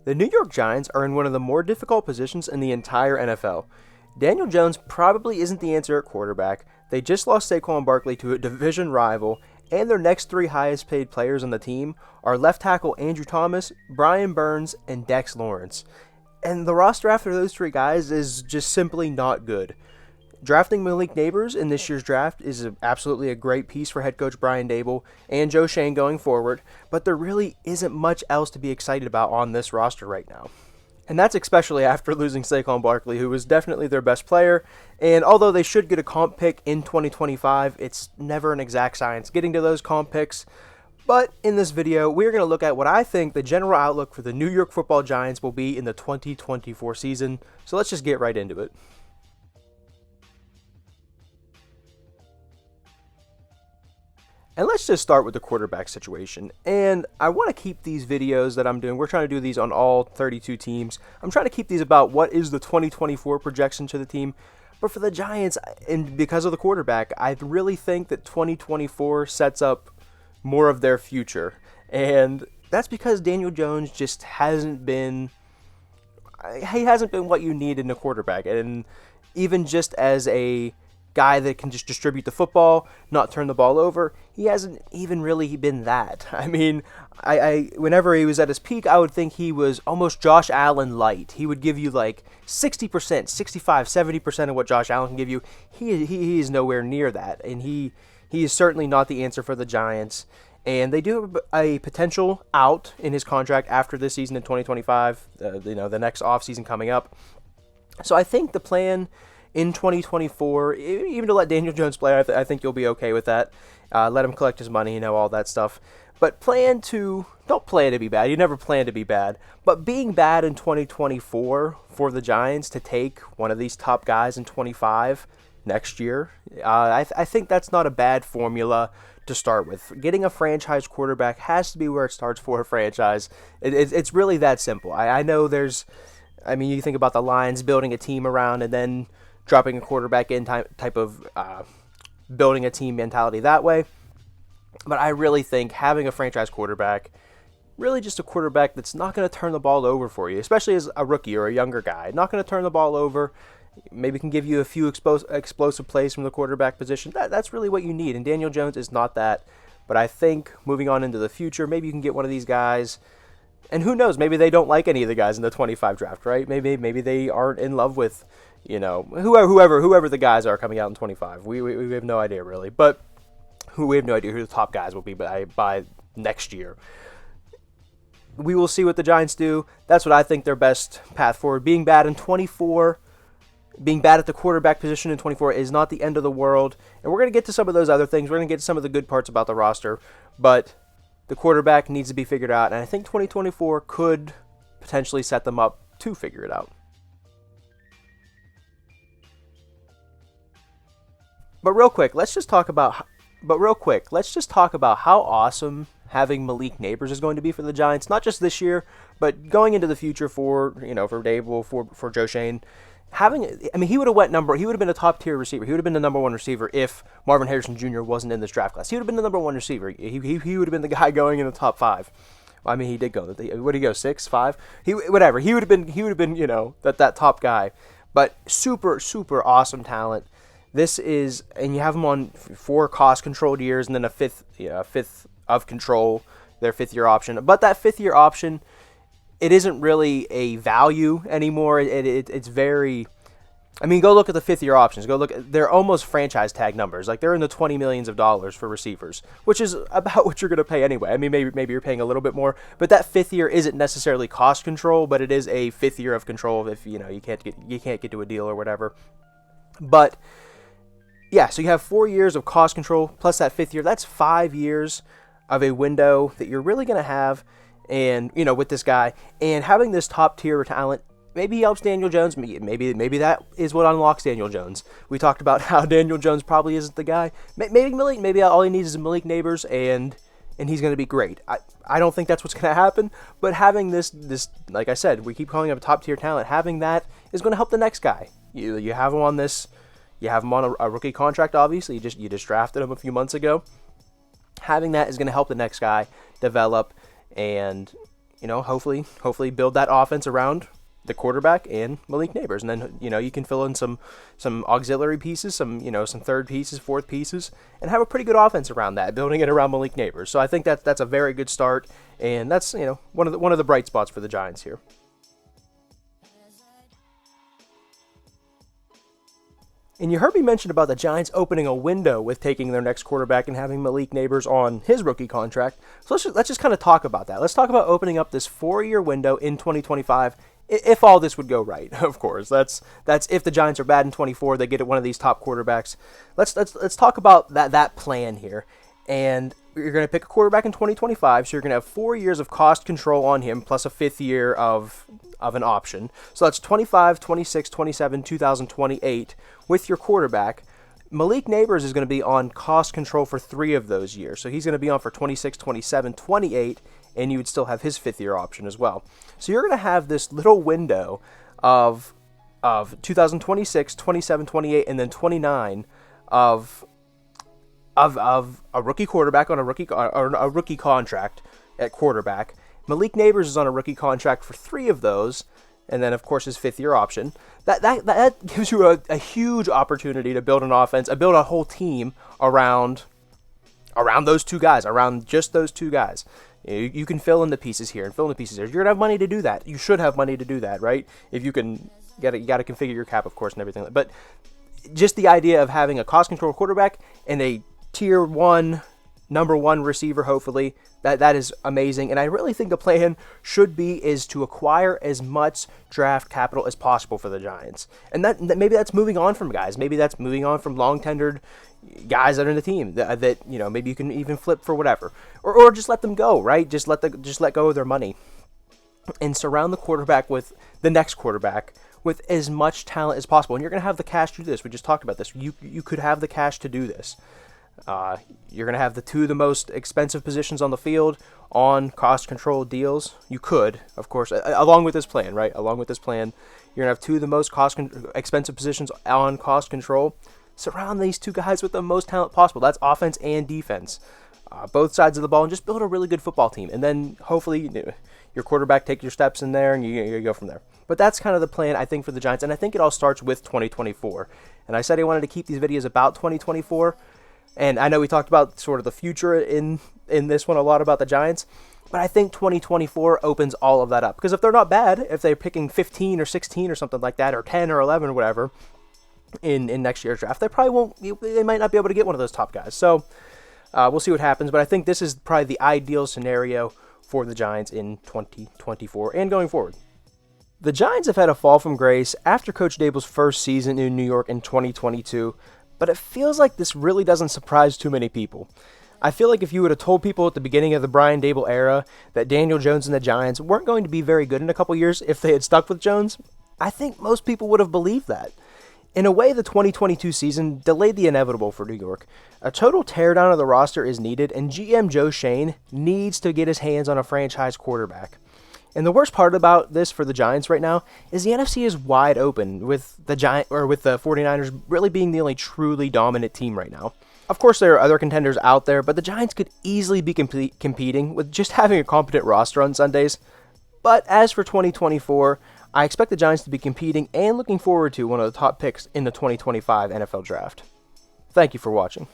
The New York Giants are in one of the more difficult positions in the entire NFL. Daniel Jones probably isn't the answer at quarterback. They just lost Saquon Barkley to a division rival, and their next three highest paid players on the team are left tackle Andrew Thomas, Brian Burns, and Dex Lawrence. And the roster after those three guys is just simply not good. Drafting Malik Nabers in this year's draft is absolutely a great piece for head coach Brian Daboll and Joe Schoen going forward, but there really isn't much else to be excited about on this roster right now. And that's especially after losing Saquon Barkley, who was definitely their best player, and although they should get a comp pick in 2025, it's never an exact science getting to those comp picks. But in this video, we're going to look at what I think the general outlook for the New York Football Giants will be in the 2024 season, so let's just get right into it. And let's just start with the quarterback situation. And I want to keep these videos that I'm doing, we're trying to do these on all 32 teams. I'm trying to keep these about what is the 2024 projection to the team. But for the Giants, and because of the quarterback, I really think that 2024 sets up more of their future. And that's because Daniel Jones just hasn't been what you need in a quarterback. And even just as a guy that can just distribute the football, not turn the ball over, he hasn't even really been that. I mean, I whenever he was at his peak, I would think he was almost Josh Allen light. He would give you like 60%, 65, 70% of what Josh Allen can give you. He is nowhere near that, and he is certainly not the answer for the Giants. And they do have a potential out in his contract after this season in 2025, the next offseason coming up. So I think the plan in 2024, even to let Daniel Jones play, I think you'll be okay with that. Let him collect his money, all that stuff. But don't plan to be bad. You never plan to be bad. But being bad in 2024 for the Giants to take one of these top guys in 25 next year, I think that's not a bad formula to start with. Getting a franchise quarterback has to be where it starts for a franchise. It's really that simple. I know you think about the Lions building a team around and then dropping a quarterback in type of building a team mentality that way. But I really think having a franchise quarterback, really just a quarterback that's not going to turn the ball over for you, especially as a rookie or a younger guy, not going to turn the ball over, maybe can give you a few explosive plays from the quarterback position. That's really what you need, and Daniel Jones is not that. But I think moving on into the future, maybe you can get one of these guys. And who knows, maybe they don't like any of the guys in the 25 draft, right? Maybe they aren't in love with, whoever the guys are coming out in 25. We have no idea really, but we have no idea who the top guys will be by next year. We will see what the Giants do. That's what I think their best path forward. Being bad in 24, being bad at the quarterback position in 24 is not the end of the world. And we're going to get to some of those other things. We're going to get to some of the good parts about the roster, but the quarterback needs to be figured out, and I think 2024 could potentially set them up to figure it out. But real quick, let's just talk about how awesome having Malik Nabers is going to be for the Giants, not just this year, but going into the future for Daboll, for Joe Schoen. He would have been a top tier receiver. He would have been the number one receiver if Marvin Harrison Jr. wasn't in this draft class. He would have been the number one receiver. He would have been the guy going in the top 5. He did go. What did he go? 6, 5? He would have been that top guy. But super super awesome talent. And you have him on 4 cost controlled years and then a fifth of control, their 5th year option. But that 5th year option, it isn't really a value anymore. It's very, go look at the 5th year options. They're almost franchise tag numbers. Like they're in the $20 millions for receivers, which is about what you're going to pay anyway. Maybe you're paying a little bit more, but that 5th year isn't necessarily cost control, but it is a 5th year of control if you can't get to a deal or whatever. But yeah, so you have 4 years of cost control plus that 5th year. That's 5 years of a window that you're really going to have. And, with this guy, and having this top tier talent, maybe he helps Daniel Jones. Maybe that is what unlocks Daniel Jones. We talked about how Daniel Jones probably isn't the guy. Maybe all he needs is Malik Nabers, and he's going to be great. I don't think that's what's going to happen, but having this, like I said, we keep calling him a top tier talent. Having that is going to help the next guy. You have him on this. You have him on a rookie contract. Obviously, you just drafted him a few months ago. Having that is going to help the next guy develop. And hopefully build that offense around the quarterback and Malik Nabers, and then you can fill in some auxiliary pieces, some third pieces, fourth pieces, and have a pretty good offense around that, building it around Malik Nabers. So I think that's a very good start, and that's one of the bright spots for the Giants here. And you heard me mention about the Giants opening a window with taking their next quarterback and having Malik Nabers on his rookie contract. So let's just kind of talk about that. Let's talk about opening up this 4-year window in 2025. If all this would go right, of course. That's if the Giants are bad in 24, they get one of these top quarterbacks. Let's talk about that plan here. And you're going to pick a quarterback in 2025, so you're going to have 4 years of cost control on him, plus a 5th year of an option. So that's 25, 26, 27, 2028 with your quarterback. Malik Nabers is going to be on cost control for 3 of those years. So he's going to be on for 26, 27, 28, and you would still have his 5th year option as well. So you're going to have this little window of 2026, 27, 28, and then 29 of a rookie quarterback on a rookie contract at quarterback. Malik Nabers is on a rookie contract for 3 of those, and then of course his 5th year option. That gives you a huge opportunity to build an offense, build a whole team around those 2 guys, around just those 2 guys. You can fill in the pieces here and fill in the pieces there. You're gonna have money to do that. You should have money to do that, right? If you can, you got to configure your cap, of course, and everything. But just the idea of having a cost control quarterback and a tier 1, number 1 receiver, hopefully, that is amazing. And I really think the plan is to acquire as much draft capital as possible for the Giants. And that maybe that's moving on from guys. Maybe that's moving on from long-tenured guys that are in the team that maybe you can even flip for whatever. Or just let them go, right? Just let go of their money. And surround the quarterback with the next quarterback with as much talent as possible. And you're going to have the cash to do this. We just talked about this. You could have the cash to do this. You're going to have the most expensive positions on the field on cost control deals. You could, of course, along with this plan, right? Along with this plan, you're going to have 2 of the most expensive positions on cost control. Surround these 2 guys with the most talent possible. That's offense and defense. Both sides of the ball, and just build a really good football team. And then hopefully your quarterback take your steps in there and you go from there. But that's kind of the plan, I think, for the Giants. And I think it all starts with 2024. And I said I wanted to keep these videos about 2024. And I know we talked about sort of the future in this one a lot about the Giants, but I think 2024 opens all of that up. Because if they're not bad, if they're picking 15 or 16 or something like that, or 10 or 11 or whatever in next year's draft, they might not be able to get one of those top guys. So we'll see what happens, but I think this is probably the ideal scenario for the Giants in 2024 and going forward. The Giants have had a fall from grace after Coach Daboll's first season in New York in 2022, but it feels like this really doesn't surprise too many people. I feel like if you would have told people at the beginning of the Brian Daboll era that Daniel Jones and the Giants weren't going to be very good in a couple years if they had stuck with Jones, I think most people would have believed that. In a way, the 2022 season delayed the inevitable for New York. A total teardown of the roster is needed, and GM Joe Schoen needs to get his hands on a franchise quarterback. And the worst part about this for the Giants right now is the NFC is wide open, with the 49ers really being the only truly dominant team right now. Of course, there are other contenders out there, but the Giants could easily be competing with just having a competent roster on Sundays. But as for 2024, I expect the Giants to be competing and looking forward to one of the top picks in the 2025 NFL Draft. Thank you for watching.